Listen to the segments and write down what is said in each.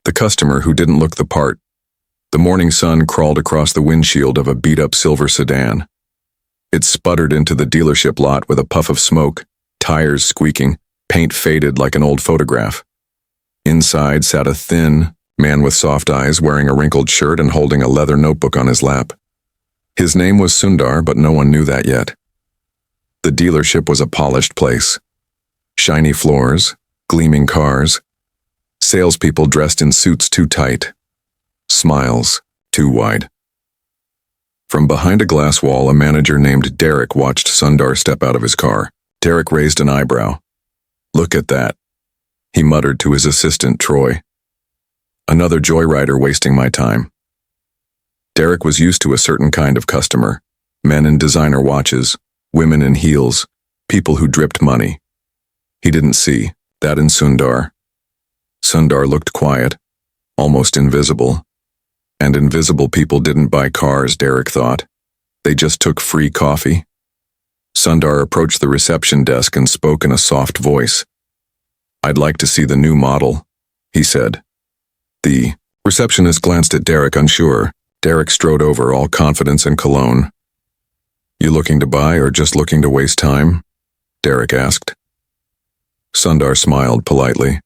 The customer who didn't look the part. The morning sun crawled across the windshield of a beat-up silver sedan. It sputtered into the dealership lot with a puff of smoke, tires squeaking, paint faded like an old photograph. Inside sat a thin man with soft eyes wearing a wrinkled shirt and holding a leather notebook on his lap. His name was Sundar, but no one knew that yet. The dealership was a polished place. Shiny floors, gleaming cars, salespeople dressed in suits too tight, smiles too wide. From behind a glass wall, a manager named Derek watched Sundar step out of his car. Derek raised an eyebrow. "Look at that," he muttered to his assistant, Troy. "Another joyrider wasting my time." Derek was used to a certain kind of customer, men in designer watches, women in heels, people who dripped money. He didn't see that in Sundar. Sundar looked quiet, almost invisible. And invisible people didn't buy cars, Derek thought. They just took free coffee. Sundar approached the reception desk and spoke in a soft voice. "I'd like to see the new model," he said. The receptionist glanced at Derek, unsure. Derek strode over, all confidence and cologne. "You looking to buy or just looking to waste time?" Derek asked. Sundar smiled politely.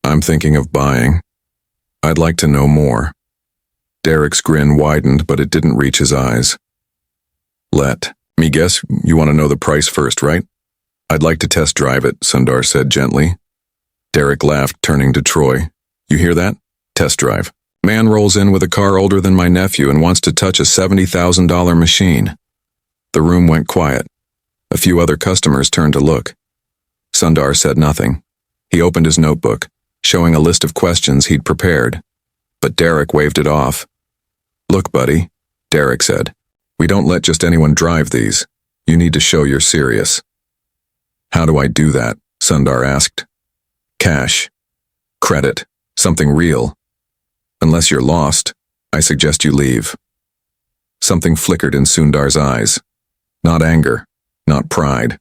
"I'm thinking of buying. I'd like to know more." Derek's grin widened, but it didn't reach his eyes. "Let me guess, you want to know the price first, right?" "I'd like to test drive it," Sundar said gently. Derek laughed, turning to Troy. "You hear that? Test drive. Man rolls in with a car older than my nephew and wants to touch a $70,000 machine." The room went quiet. A few other customers turned to look. Sundar said nothing. He opened his notebook, showing a list of questions he'd prepared. But Derek waved it off. "Look, buddy," Derek said. "We don't let just anyone drive these. You need to show you're serious." "How do I do that?" Sundar asked. "Cash. Credit. Something real. Unless you're lost, I suggest you leave." Something flickered in Sundar's eyes. Not anger, not pride.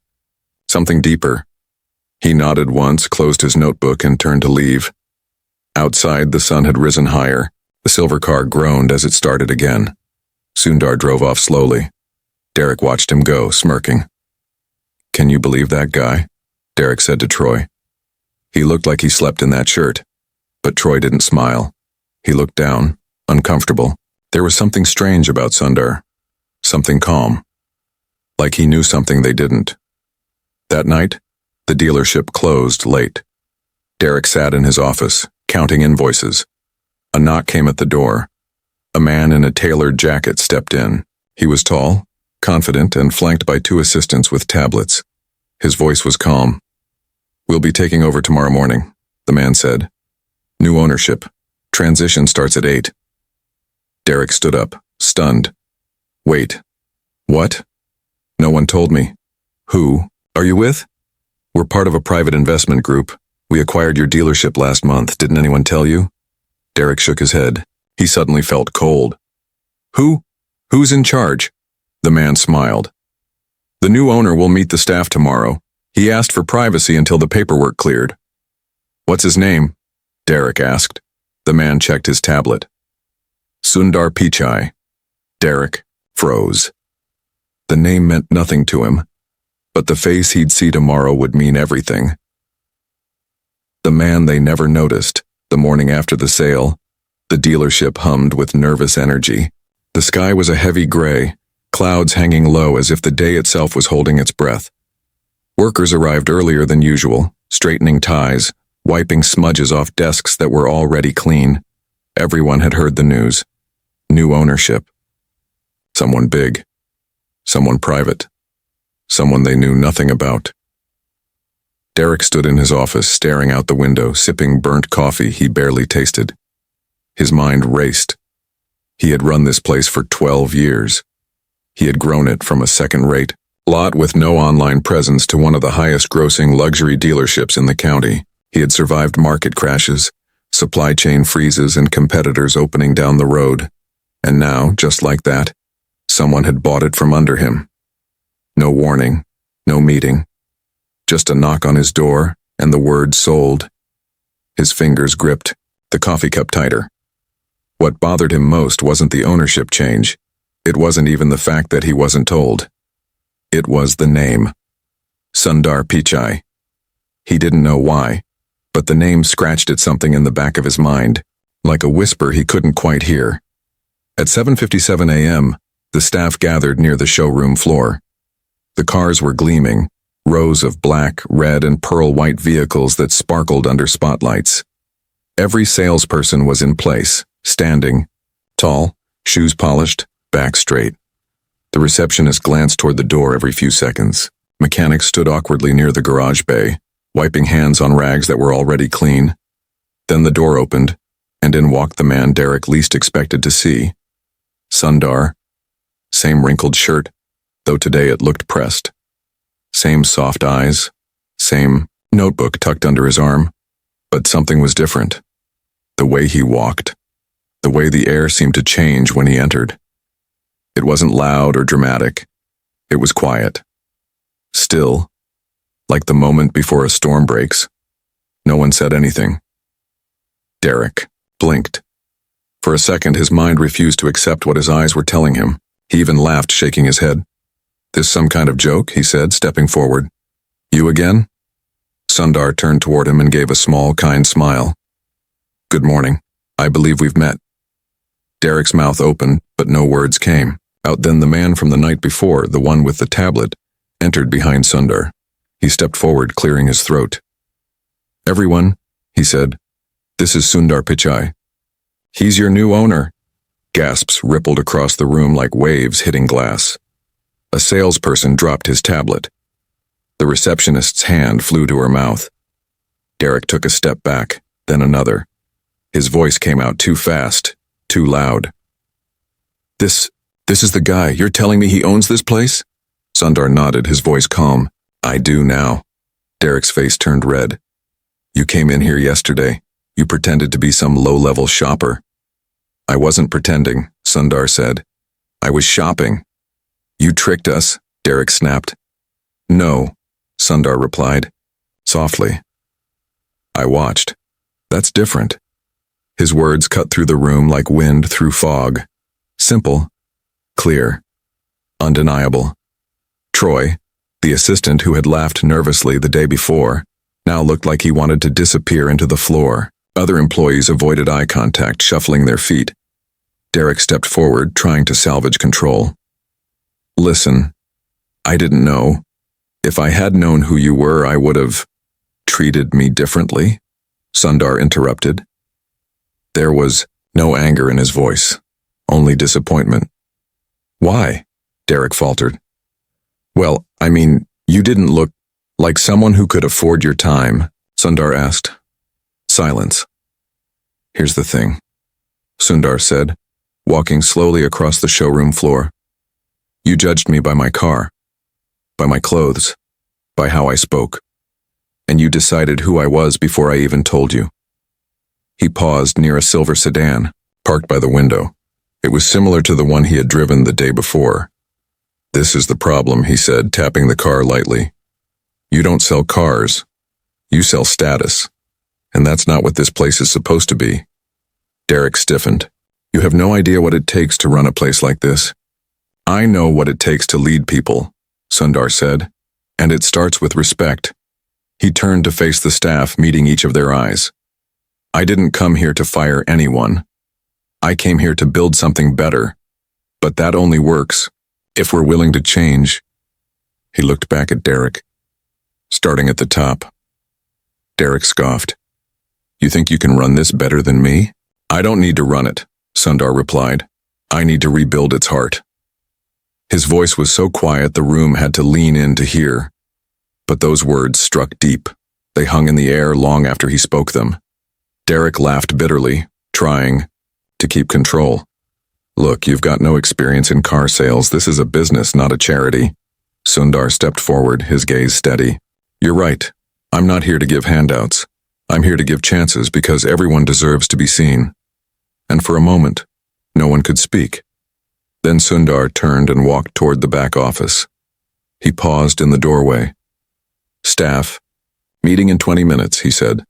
Something deeper. He nodded once, closed his notebook, and turned to leave. Outside, the sun had risen higher. The silver car groaned as it started again. Sundar drove off slowly. Derek watched him go, smirking. "Can you believe that guy?" Derek said to Troy. He looked like he slept in that shirt. But Troy didn't smile. He looked down, uncomfortable. There was something strange about Sundar. Something calm. Like he knew something they didn't. That night, the dealership closed late. Derek sat in his office, counting invoices. A knock came at the door. A man in a tailored jacket stepped in. He was tall, confident, and flanked by two assistants with tablets. His voice was calm. "We'll be taking over tomorrow morning," the man said. "New ownership. Transition starts at 8. Derek stood up, stunned. "Wait. What? No one told me. Who are you with?" "We're part of a private investment group. We acquired your dealership last month. Didn't anyone tell you?" Derek shook his head. He suddenly felt cold. Who's in charge?" The man smiled. "The new owner will meet the staff tomorrow. He asked for privacy until the paperwork cleared." "What's his name?" Derek asked. The man checked his tablet. "Sundar Pichai." Derek froze. The name meant nothing to him, but the face he'd see tomorrow would mean everything. The man they never noticed. The morning after the sale, the dealership hummed with nervous energy. The sky was a heavy gray, clouds hanging low as if the day itself was holding its breath. Workers arrived earlier than usual, straightening ties, wiping smudges off desks that were already clean. Everyone had heard the news. New ownership. Someone big. Someone private. Someone they knew nothing about. Derek stood in his office, staring out the window, sipping burnt coffee he barely tasted. His mind raced. He had run this place for 12 years. He had grown it from a second-rate lot with no online presence to one of the highest-grossing luxury dealerships in the county. He had survived market crashes, supply chain freezes, and competitors opening down the road. And now, just like that, someone had bought it from under him. No warning, no meeting. Just a knock on his door, and the word sold. His fingers gripped. the coffee cup tighter. What bothered him most wasn't the ownership change. It wasn't even the fact that he wasn't told. It was the name. Sundar Pichai. He didn't know why, but the name scratched at something in the back of his mind, like a whisper he couldn't quite hear. At 7:57 a.m., the staff gathered near the showroom floor. The cars were gleaming, rows of black, red, and pearl white vehicles that sparkled under spotlights. Every salesperson was in place, standing, tall, shoes polished, back straight. The receptionist glanced toward the door every few seconds. Mechanics stood awkwardly near the garage bay, wiping hands on rags that were already clean. Then the door opened, and in walked the man Derek least expected to see. Sundar. Same wrinkled shirt, though today it looked pressed. Same soft eyes, same notebook tucked under his arm, but something was different. The way he walked, the way the air seemed to change when he entered. It wasn't loud or dramatic. It was quiet. Still, like the moment before a storm breaks. No one said anything. Derek blinked. For a second, his mind refused to accept what his eyes were telling him. He even laughed, shaking his head. "This some kind of joke?" he said, stepping forward. "You again?" Sundar turned toward him and gave a small, kind smile. "Good morning. I believe we've met." Derek's mouth opened, but no words came. Out then the man from the night before, the one with the tablet, entered behind Sundar. He stepped forward, clearing his throat. "Everyone," he said, "this is Sundar Pichai. He's your new owner." Gasps rippled across the room like waves hitting glass. A salesperson dropped his tablet. The receptionist's hand flew to her mouth. Derek took a step back, then another. His voice came out too fast, too loud. This is the guy. You're telling me he owns this place?" Sundar nodded, his voice calm. "I do now." Derek's face turned red. "You came in here yesterday. You pretended to be some low-level shopper." "I wasn't pretending," Sundar said. "I was shopping." "You tricked us," Derek snapped. "No," Sundar replied, softly. "I watched. That's different." His words cut through the room like wind through fog. Simple, clear, undeniable. Troy, the assistant who had laughed nervously the day before, now looked like he wanted to disappear into the floor. Other employees avoided eye contact, shuffling their feet. Derek stepped forward, trying to salvage control. "Listen, I didn't know. If I had known who you were, I would have treated me differently," Sundar interrupted. There was no anger in his voice, only disappointment. "Why?" Derek faltered. "Well, I mean, you didn't look like someone who could afford your time," Sundar asked. Silence. "Here's the thing," Sundar said, walking slowly across the showroom floor. "You judged me by my car, by my clothes, by how I spoke, and you decided who I was before I even told you." He paused near a silver sedan, parked by the window. It was similar to the one he had driven the day before. "This is the problem," he said, tapping the car lightly. "You don't sell cars. You sell status. And that's not what this place is supposed to be." Derek stiffened. "You have no idea what it takes to run a place like this." "I know what it takes to lead people," Sundar said, "and it starts with respect." He turned to face the staff, meeting each of their eyes. "I didn't come here to fire anyone. I came here to build something better. But that only works if we're willing to change." He looked back at Derek. "Starting at the top." Derek scoffed. "You think you can run this better than me?" "I don't need to run it," Sundar replied. "I need to rebuild its heart." His voice was so quiet the room had to lean in to hear. But those words struck deep. They hung in the air long after he spoke them. Derek laughed bitterly, trying to keep control. "Look, you've got no experience in car sales. This is a business, not a charity." Sundar stepped forward, his gaze steady. "You're right. I'm not here to give handouts. I'm here to give chances because everyone deserves to be seen." And for a moment, no one could speak. Then Sundar turned and walked toward the back office. He paused in the doorway. "Staff, meeting in 20 minutes, he said.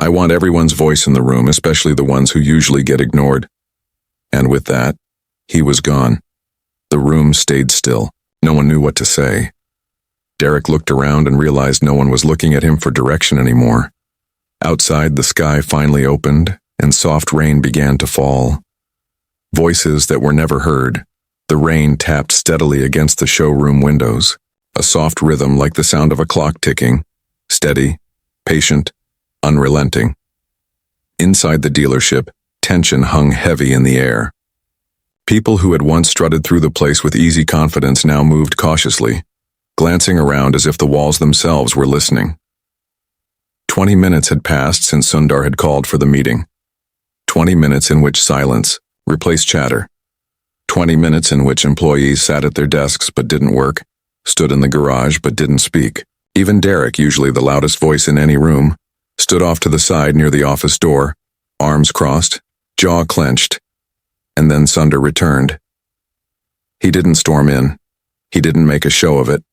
I want everyone's voice in the room, especially the ones who usually get ignored." And with that, he was gone. The room stayed still. No one knew what to say. Derek looked around and realized no one was looking at him for direction anymore. Outside, the sky finally opened, and soft rain began to fall. Voices that were never heard. The rain tapped steadily against the showroom windows, a soft rhythm like the sound of a clock ticking, steady, patient, unrelenting. Inside the dealership, tension hung heavy in the air. People who had once strutted through the place with easy confidence now moved cautiously, glancing around as if the walls themselves were listening. 20 minutes had passed since Sundar had called for the meeting. 20 minutes in which silence replaced chatter. 20 minutes in which employees sat at their desks but didn't work, stood in the garage but didn't speak. Even Derek, usually the loudest voice in any room, stood off to the side near the office door, arms crossed, jaw clenched. And then Sundar returned. He didn't storm in. He didn't make a show of it.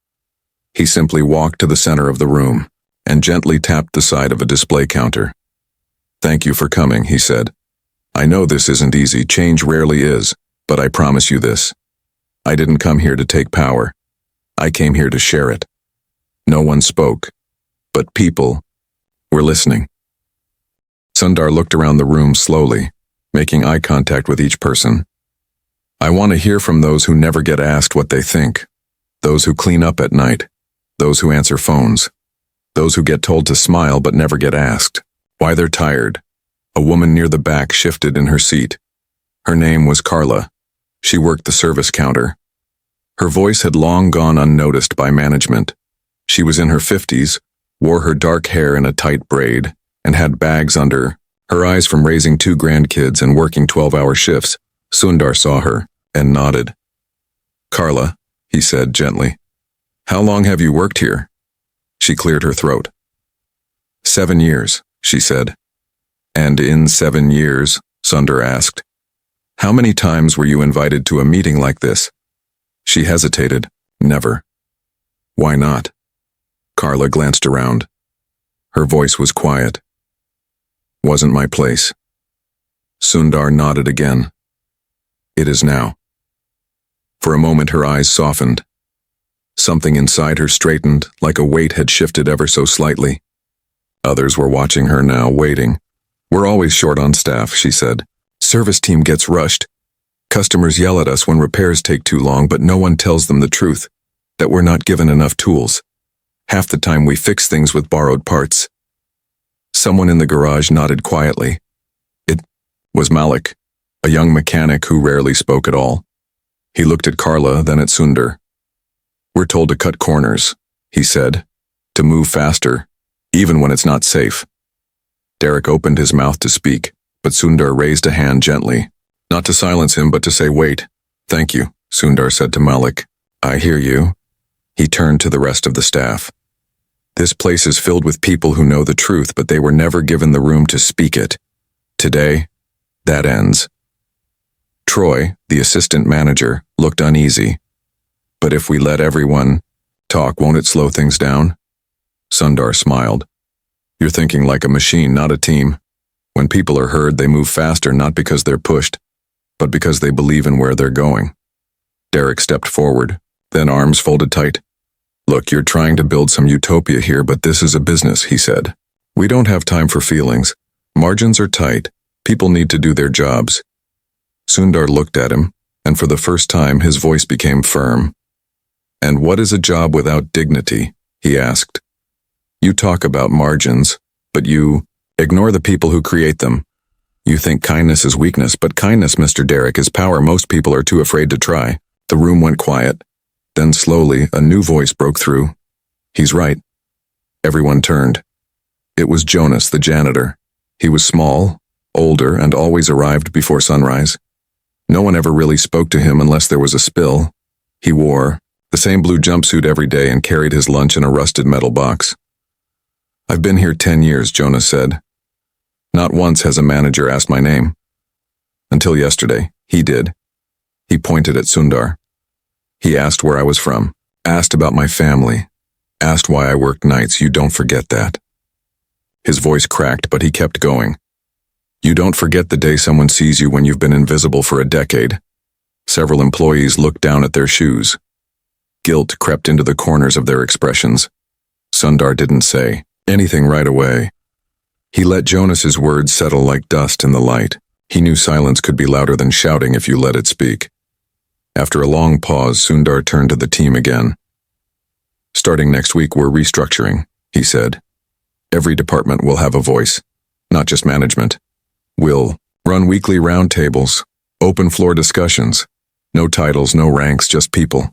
He simply walked to the center of the room and gently tapped the side of a display counter. "Thank you for coming," he said. "I know this isn't easy, change rarely is, but I promise you this. I didn't come here to take power. I came here to share it." No one spoke, but people were listening. Sundar looked around the room slowly, making eye contact with each person. "I want to hear from those who never get asked what they think, those who clean up at night, those who answer phones, those who get told to smile but never get asked why they're tired." A woman near the back shifted in her seat. Her name was Carla. She worked the service counter. Her voice had long gone unnoticed by management. She was in her 50s, wore her dark hair in a tight braid, and had bags under her eyes from raising 2 grandkids and working 12-hour shifts. Sundar saw her and nodded. "Carla," he said gently, "how long have you worked here?" She cleared her throat. 7 years, she said. "And in 7 years," Sundar asked, "how many times were you invited to a meeting like this?" She hesitated. "Never." "Why not?" Carla glanced around. Her voice was quiet. "Wasn't my place." Sundar nodded again. "It is now." For a moment her eyes softened. Something inside her straightened, like a weight had shifted ever so slightly. Others were watching her now, waiting. "We're always short on staff," she said. "Service team gets rushed. Customers yell at us when repairs take too long, but no one tells them the truth, that we're not given enough tools. Half the time we fix things with borrowed parts." Someone in the garage nodded quietly. It was Malik, a young mechanic who rarely spoke at all. He looked at Carla, then at Sundar. "We're told to cut corners," he said, "to move faster, even when it's not safe." Derek opened his mouth to speak, but Sundar raised a hand gently, not to silence him but to say, "Wait." "Thank you," Sundar said to Malik. "I hear you." He turned to the rest of the staff. "This place is filled with people who know the truth, but they were never given the room to speak it. Today, that ends." Troy, the assistant manager, looked uneasy. "But if we let everyone talk, won't it slow things down?" Sundar smiled. "You're thinking like a machine, not a team. When people are heard, they move faster not because they're pushed, but because they believe in where they're going." Derek stepped forward, then arms folded tight. "Look, you're trying to build some utopia here, but this is a business," he said. "We don't have time for feelings. Margins are tight. People need to do their jobs." Sundar looked at him, and for the first time his voice became firm. "And what is a job without dignity?" he asked. "You talk about margins, but you ignore the people who create them. You think kindness is weakness, but kindness, Mr. Derek, is power most people are too afraid to try." The room went quiet. Then slowly, a new voice broke through. "He's right." Everyone turned. It was Jonas, the janitor. He was small, older, and always arrived before sunrise. No one ever really spoke to him unless there was a spill. He wore the same blue jumpsuit every day and carried his lunch in a rusted metal box. "I've been here 10 years, Jonas said. Not once has a manager asked my name. Until yesterday, he did." He pointed at Sundar. "He asked where I was from, asked about my family, asked why I worked nights. You don't forget that." His voice cracked, but he kept going. You don't forget the day someone sees you when you've been invisible for a decade. Several employees looked down at their shoes. Guilt crept into the corners of their expressions. Sundar didn't say anything right away. He let Jonas's words settle like dust in the light. He knew silence could be louder than shouting if you let it speak. After a long pause, Sundar turned to the team again. Starting next week, we're restructuring, he said. Every department will have a voice, not just management. We'll run weekly roundtables, open floor discussions. No titles, no ranks, just people.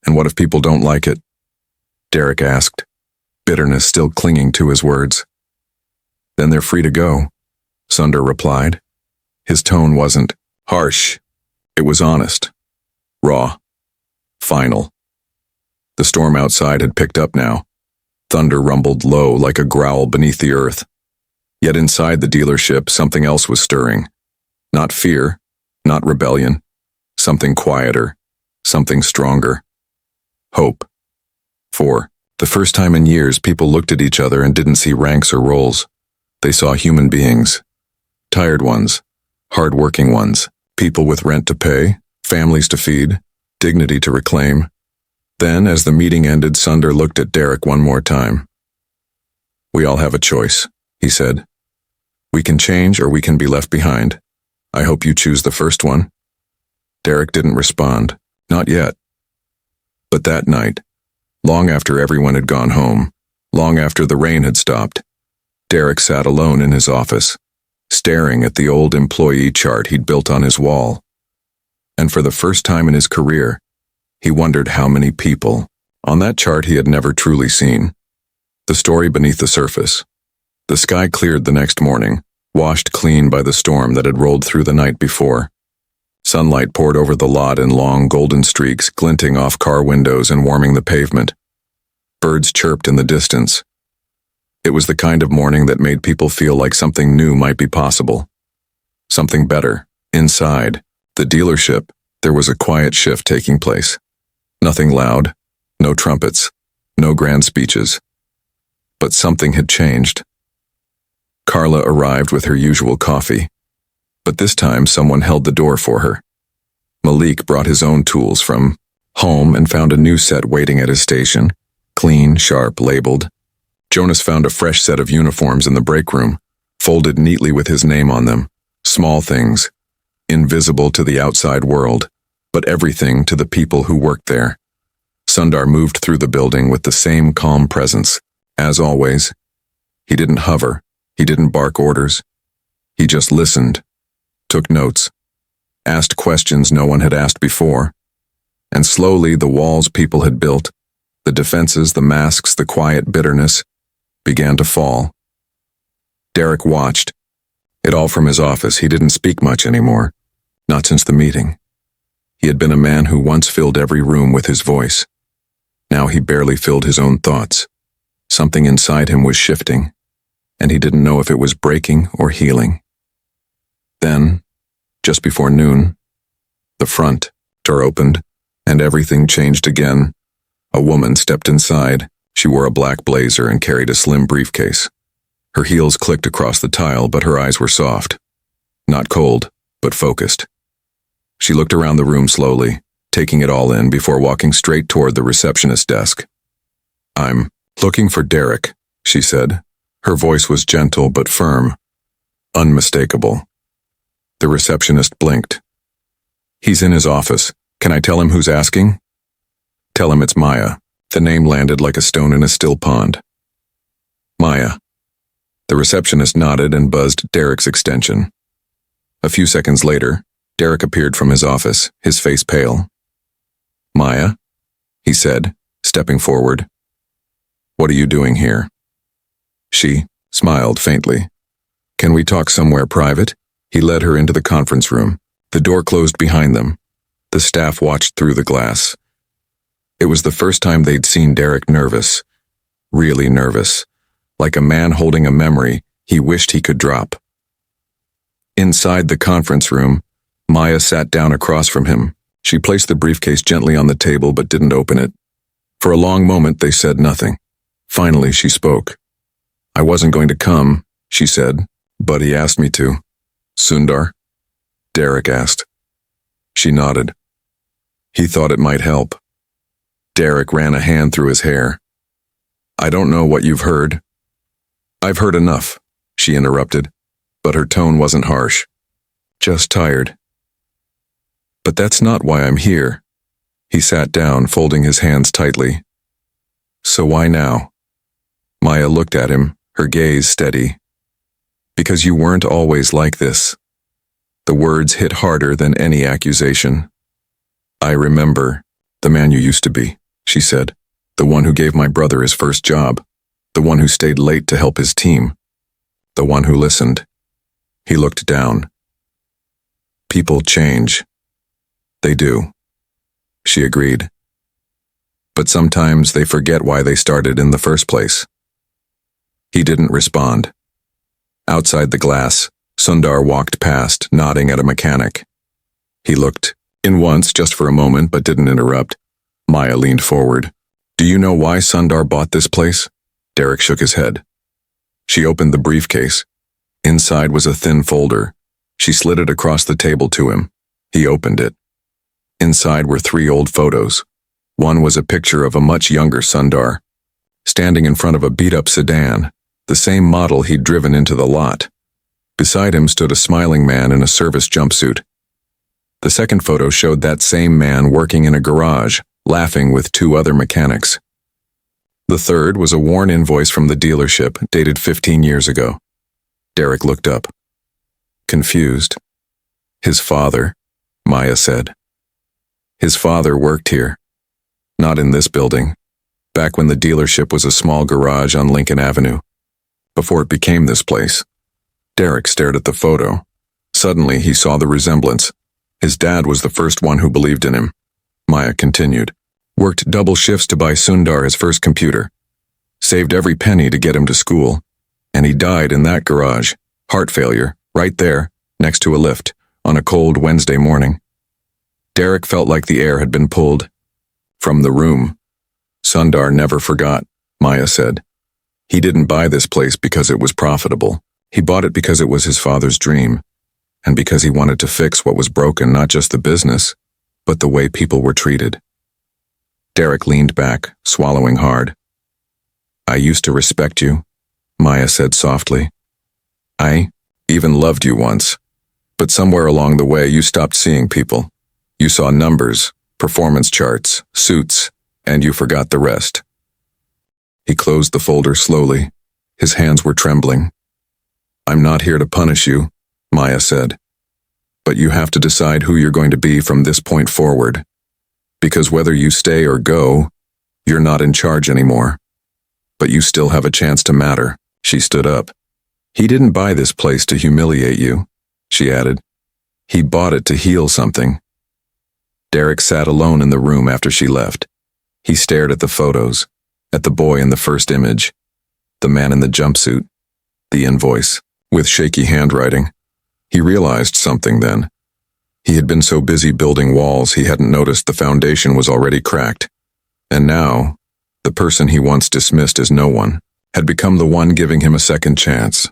And what if people don't like it? Derek asked, bitterness still clinging to his words. Then they're free to go, Sundar replied. His tone wasn't harsh. It was honest, raw, final. The storm outside had picked up now. Thunder rumbled low like a growl beneath the earth. Yet inside the dealership, something else was stirring. Not fear, not rebellion. Something quieter, something stronger. Hope. For the first time in years, people looked at each other and didn't see ranks or roles. They saw human beings. Tired ones, hard-working ones, people with rent to pay, families to feed, dignity to reclaim. Then, as the meeting ended, Sundar looked at Derek one more time. We all have a choice, he said. We can change or we can be left behind. I hope you choose the first one. Derek didn't respond. Not yet. But that night, long after everyone had gone home, long after the rain had stopped, Derek sat alone in his office, staring at the old employee chart he'd built on his wall. And for the first time in his career, he wondered how many people on that chart he had never truly seen. The story beneath the surface. The sky cleared the next morning, washed clean by the storm that had rolled through the night before. Sunlight poured over the lot in long golden streaks, glinting off car windows and warming the pavement. Birds chirped in the distance. It was the kind of morning that made people feel like something new might be possible. Something better. Inside the dealership, there was a quiet shift taking place. Nothing loud, no trumpets, no grand speeches. But something had changed. Carla arrived with her usual coffee. But this time someone held the door for her. Malik brought his own tools from home and found a new set waiting at his station, clean, sharp, labeled. Jonas found a fresh set of uniforms in the break room, folded neatly with his name on them. Small things, invisible to the outside world, but everything to the people who worked there. Sundar moved through the building with the same calm presence. As always, he didn't hover, he didn't bark orders. He just listened, took notes, asked questions no one had asked before. And slowly the walls people had built, the defenses, the masks, the quiet bitterness, began to fall. Derek watched. It all from his office. He didn't speak much anymore, not since the meeting. He had been a man who once filled every room with his voice. Now he barely filled his own thoughts. Something inside him was shifting, and he didn't know if it was breaking or healing. Then, just before noon, the front door opened, and everything changed again. A woman stepped inside. She wore a black blazer and carried a slim briefcase. Her heels clicked across the tile, but her eyes were soft. Not cold, but focused. She looked around the room slowly, taking it all in before walking straight toward the receptionist desk. I'm looking for Derek, she said. Her voice was gentle but firm, unmistakable. The receptionist blinked. He's in his office. Can I tell him who's asking? Tell him it's Maya. The name landed like a stone in a still pond. Maya. The receptionist nodded and buzzed Derek's extension. A few seconds later, Derek appeared from his office, his face pale. Maya, he said, stepping forward. What are you doing here? She smiled faintly. Can we talk somewhere private? He led her into the conference room. The door closed behind them. The staff watched through the glass. It was the first time they'd seen Derek nervous, really nervous, like a man holding a memory he wished he could drop. Inside the conference room, Maya sat down across from him. She placed the briefcase gently on the table but didn't open it. For a long moment they said nothing. Finally she spoke. I wasn't going to come, she said, but he asked me to. Sundar? Derek asked. She nodded. He thought it might help. Derek ran a hand through his hair. I don't know what you've heard. I've heard enough, she interrupted, but her tone wasn't harsh. Just tired. But that's not why I'm here. He sat down, folding his hands tightly. So why now? Maya looked at him, her gaze steady. Because you weren't always like this. The words hit harder than any accusation. I remember the man you used to be, she said. The one who gave my brother his first job. The one who stayed late to help his team. The one who listened. He looked down. People change. They do. She agreed. But sometimes they forget why they started in the first place. He didn't respond. Outside the glass, Sundar walked past, nodding at a mechanic. He looked in once, just for a moment, but didn't interrupt. Maya leaned forward. Do you know why Sundar bought this place? Derek shook his head. She opened the briefcase. Inside was a thin folder. She slid it across the table to him. He opened it. Inside were 3 old photos. One was a picture of a much younger Sundar, standing in front of a beat-up sedan, the same model he'd driven into the lot. Beside him stood a smiling man in a service jumpsuit. The second photo showed that same man working in a garage, laughing with 2 other mechanics. The third was a worn invoice from the dealership, dated 15 years ago. Derek looked up. Confused. His father, Maya said. His father worked here. Not in this building. Back when the dealership was a small garage on Lincoln Avenue. Before it became this place. Derek stared at the photo. Suddenly he saw the resemblance. His dad was the first one who believed in him. Maya continued. Worked double shifts to buy Sundar his first computer. Saved every penny to get him to school. And he died in that garage. Heart failure, right there, next to a lift, on a cold Wednesday morning. Derek felt like the air had been pulled from the room. Sundar never forgot, Maya said. He didn't buy this place because it was profitable. He bought it because it was his father's dream, and because he wanted to fix what was broken, not just the business, but the way people were treated. Derek leaned back, swallowing hard. I used to respect you, Maya said softly. I even loved you once, but somewhere along the way you stopped seeing people. You saw numbers, performance charts, suits, and you forgot the rest. He closed the folder slowly. His hands were trembling. I'm not here to punish you, Maya said. But you have to decide who you're going to be from this point forward. Because whether you stay or go, you're not in charge anymore. But you still have a chance to matter. She stood up. He didn't buy this place to humiliate you, she added. He bought it to heal something. Derek sat alone in the room after she left. He stared at the photos, at the boy in the first image, the man in the jumpsuit, the invoice, with shaky handwriting. He realized something then. He had been so busy building walls he hadn't noticed the foundation was already cracked. And now, the person he once dismissed as no one had become the one giving him a second chance.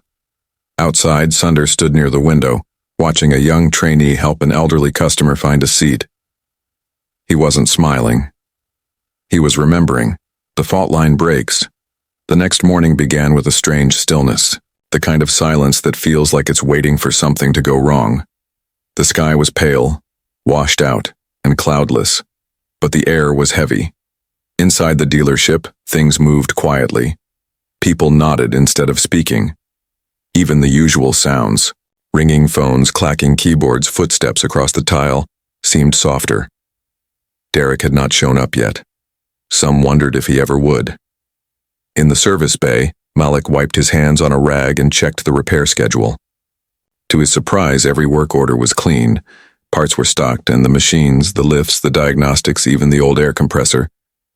Outside, Sundar stood near the window, watching a young trainee help an elderly customer find a seat. He wasn't smiling. He was remembering. The fault line breaks. The next morning began with a strange stillness, the kind of silence that feels like it's waiting for something to go wrong. The sky was pale, washed out, and cloudless, but the air was heavy. Inside the dealership, things moved quietly. People nodded instead of speaking. Even the usual sounds, ringing phones, clacking keyboards, footsteps across the tile, seemed softer. Derek had not shown up yet. Some wondered if he ever would. In the service bay, Malik wiped his hands on a rag and checked the repair schedule. To his surprise, every work order was clean. Parts were stocked, and the machines, the lifts, the diagnostics, even the old air compressor,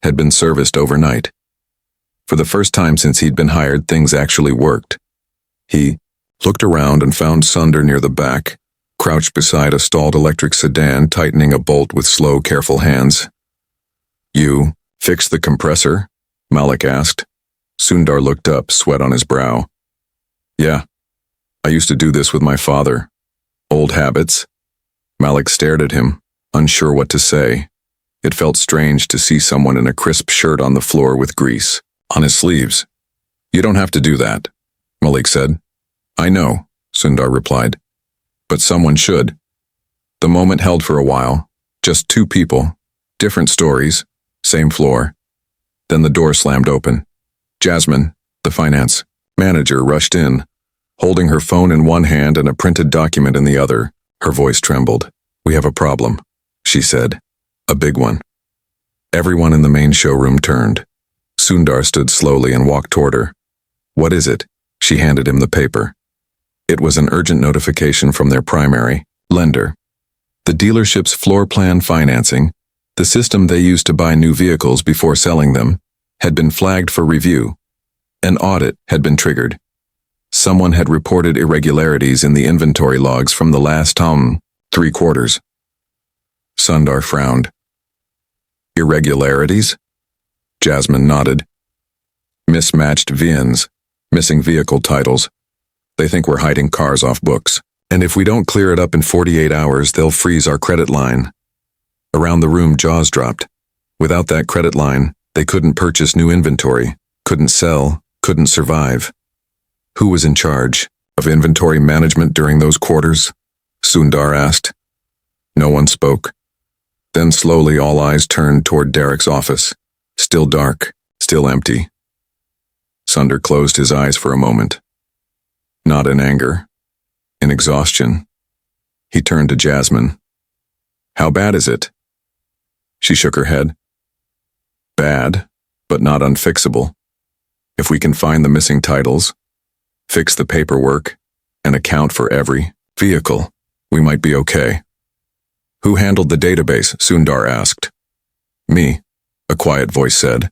had been serviced overnight. For the first time since he'd been hired, things actually worked. He looked around and found Sundar near the back, crouched beside a stalled electric sedan, tightening a bolt with slow, careful hands. You fixed the compressor? Malik asked. Sundar looked up, sweat on his brow. Yeah, I used to do this with my father. Old habits. Malik stared at him, unsure what to say. It felt strange to see someone in a crisp shirt on the floor with grease on his sleeves. You don't have to do that, Malik said. I know, Sundar replied. But someone should. The moment held for a while. Just two people. Different stories. Same floor. Then the door slammed open. Jasmine, the finance manager, rushed in, holding her phone in one hand and a printed document in the other. Her voice trembled. We have a problem, she said. A big one. Everyone in the main showroom turned. Sundar stood slowly and walked toward her. What is it? She handed him the paper. It was an urgent notification from their primary lender. The dealership's floor plan financing, the system they used to buy new vehicles before selling them, had been flagged for review. An audit had been triggered. Someone had reported irregularities in the inventory logs from the last 3 quarters. Sundar frowned. Irregularities? Jasmine nodded. Mismatched VINs, missing vehicle titles. They think we're hiding cars off books. And if we don't clear it up in 48 hours, they'll freeze our credit line. Around the room, jaws dropped. Without that credit line, they couldn't purchase new inventory, couldn't sell, couldn't survive. Who was in charge of inventory management during those quarters? Sundar asked. No one spoke. Then slowly all eyes turned toward Derek's office. Still dark, still empty. Sundar closed his eyes for a moment. Not in anger, in exhaustion. He turned to Jasmine. How bad is it? She shook her head. Bad, but not unfixable. If we can find the missing titles, fix the paperwork, and account for every vehicle, we might be okay. Who handled the database? Sundar asked. Me, a quiet voice said.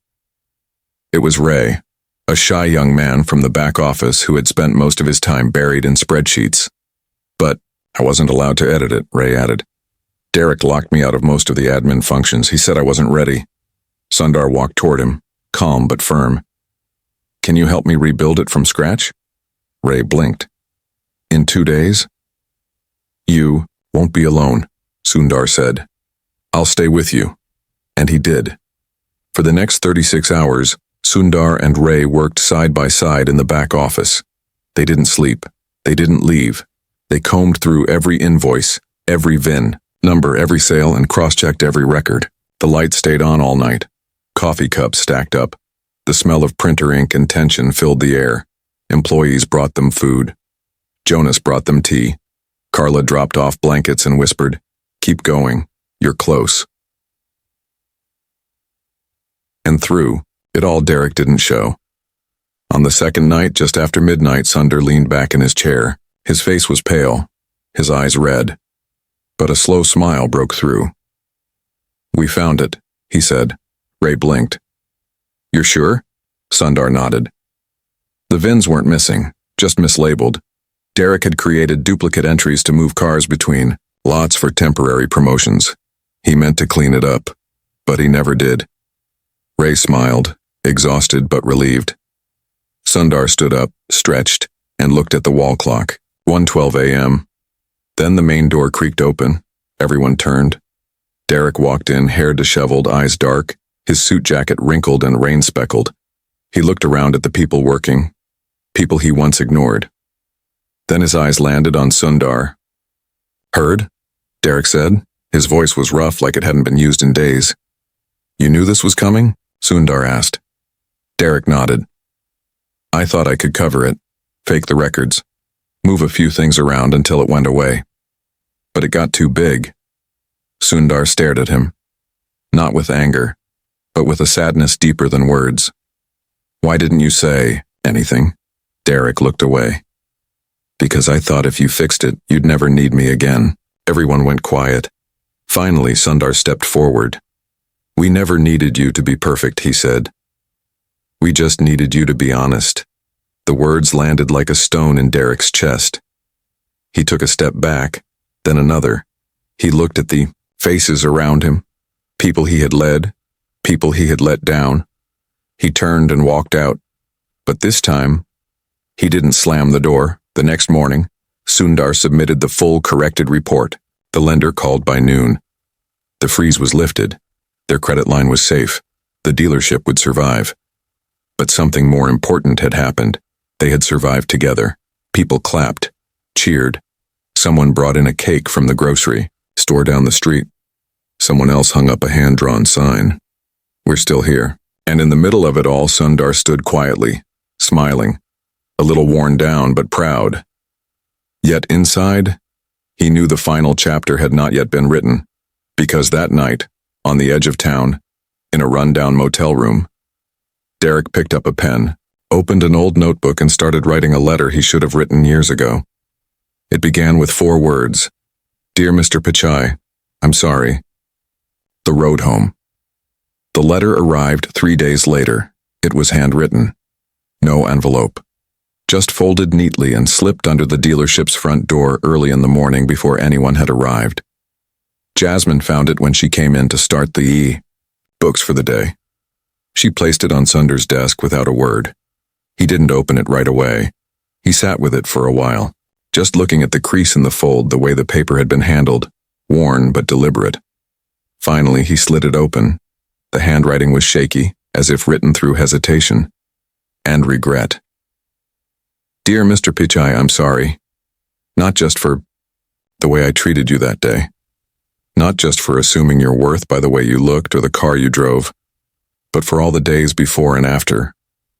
It was Ray, a shy young man from the back office who had spent most of his time buried in spreadsheets. But I wasn't allowed to edit it, Ray added. Derek locked me out of most of the admin functions. He said I wasn't ready. Sundar walked toward him, calm but firm. Can you help me rebuild it from scratch? Ray blinked. In 2 days? You won't be alone, Sundar said. I'll stay with you. And he did. For the next 36 hours, Sundar and Ray worked side by side in the back office. They didn't sleep. They didn't leave. They combed through every invoice, every VIN, number, every sale, and cross-checked every record. The lights stayed on all night. Coffee cups stacked up. The smell of printer ink and tension filled the air. Employees brought them food. Jonas brought them tea. Carla dropped off blankets and whispered, Keep going. You're close. And through it all, Derek didn't show. On the second night, just after midnight, Sundar leaned back in his chair. His face was pale, his eyes red. But a slow smile broke through. We found it, he said. Ray blinked. You're sure? Sundar nodded. The VINs weren't missing, just mislabeled. Derek had created duplicate entries to move cars between lots for temporary promotions. He meant to clean it up, but he never did. Ray smiled, exhausted but relieved. Sundar stood up, stretched, and looked at the wall clock. 1:12 a.m. Then the main door creaked open. Everyone turned. Derek walked in, hair disheveled, eyes dark, his suit jacket wrinkled and rain-speckled. He looked around at the people working, people he once ignored. Then his eyes landed on Sundar. Heard? Derek said. His voice was rough, like it hadn't been used in days. You knew this was coming? Sundar asked. Derek nodded. I thought I could cover it, fake the records, move a few things around until it went away. But it got too big. Sundar stared at him, not with anger, but with a sadness deeper than words. Why didn't you say anything? Derek looked away. Because I thought if you fixed it, you'd never need me again. Everyone went quiet. Finally, Sundar stepped forward. We never needed you to be perfect, he said. We just needed you to be honest. The words landed like a stone in Derek's chest. He took a step back, then another. He looked at the faces around him, people he had led, people he had let down. He turned and walked out, But this time, he didn't slam the door. The next morning, Sundar submitted the full corrected report. The lender called by noon. The freeze was lifted. Their credit line was safe. The dealership would survive. But something more important had happened. They had survived together. People clapped, cheered. Someone brought in a cake from the grocery store down the street. Someone else hung up a hand-drawn sign. We're still here. And in the middle of it all, Sundar stood quietly, smiling, a little worn down but proud. Yet inside, he knew the final chapter had not yet been written, because that night, on the edge of town, in a rundown motel room, Derek picked up a pen, opened an old notebook and started writing a letter he should have written years ago. It began with 4 words. Dear Mr. Pichai, I'm sorry. The road home. The letter arrived 3 days later. It was handwritten. No envelope. Just folded neatly and slipped under the dealership's front door early in the morning before anyone had arrived. Jasmine found it when she came in to start the books for the day. She placed it on Sundar's desk without a word. He didn't open it right away. He sat with it for a while, just looking at the crease in the fold, the way the paper had been handled, worn but deliberate. Finally, he slid it open. The handwriting was shaky, as if written through hesitation and regret. Dear Mr. Pichai, I'm sorry. Not just for the way I treated you that day. Not just for assuming your worth by the way you looked or the car you drove, but for all the days before and after,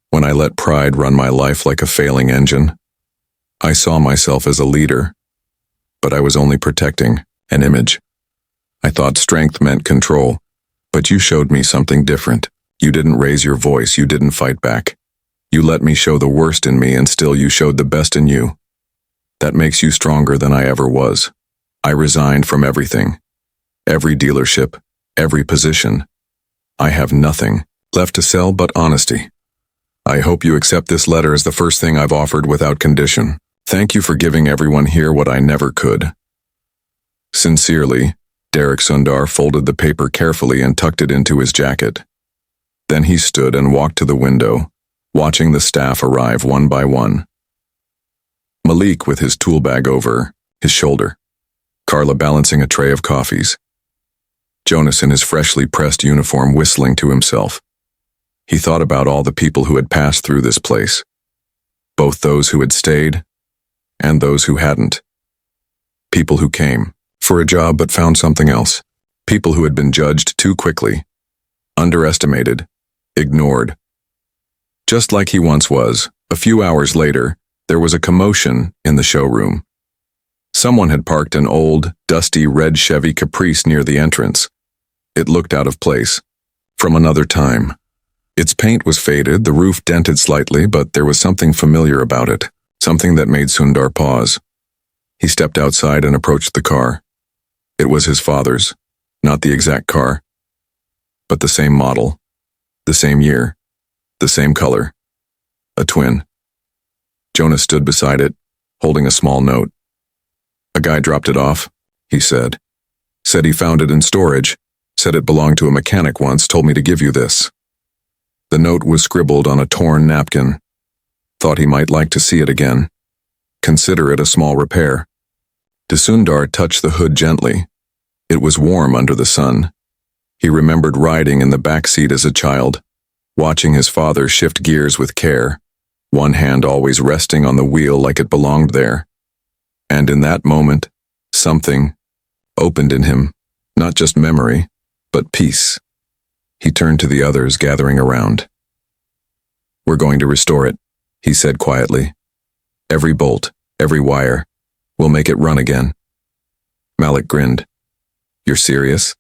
when I let pride run my life like a failing engine. I saw myself as a leader, but I was only protecting an image. I thought strength meant control, but you showed me something different. You didn't raise your voice, you didn't fight back. You let me show the worst in me, and still you showed the best in you. That makes you stronger than I ever was. I resigned from everything. Every dealership, every position. I have nothing left to sell but honesty. I hope you accept this letter as the first thing I've offered without condition. Thank you for giving everyone here what I never could. Sincerely, Derek Sundar folded the paper carefully and tucked it into his jacket. Then he stood and walked to the window, watching the staff arrive one by one. Malik with his tool bag over his shoulder, Carla balancing a tray of coffees, Jonas in his freshly pressed uniform whistling to himself. He thought about all the people who had passed through this place, both those who had stayed and those who hadn't. People who came for a job but found something else. People who had been judged too quickly, underestimated, ignored. Just like he once was, a few hours later, there was a commotion in the showroom. Someone had parked an old, dusty red Chevy Caprice near the entrance. It looked out of place, from another time. Its paint was faded, the roof dented slightly, but there was something familiar about it, something that made Sundar pause. He stepped outside and approached the car. It was his father's, not the exact car, but the same model, the same year, the same color. A twin. Jonas stood beside it, holding a small note. A guy dropped it off, he said. Said he found it in storage, said it belonged to a mechanic once, told me to give you this. The note was scribbled on a torn napkin. Thought he might like to see it again. Consider it a small repair. Sundar touched the hood gently. It was warm under the sun. He remembered riding in the back seat as a child, watching his father shift gears with care, one hand always resting on the wheel like it belonged there. And in that moment, something opened in him, not just memory, but peace. He turned to the others gathering around. We're going to restore it, he said quietly. Every bolt, every wire, we'll make it run again. Malik grinned. You're serious?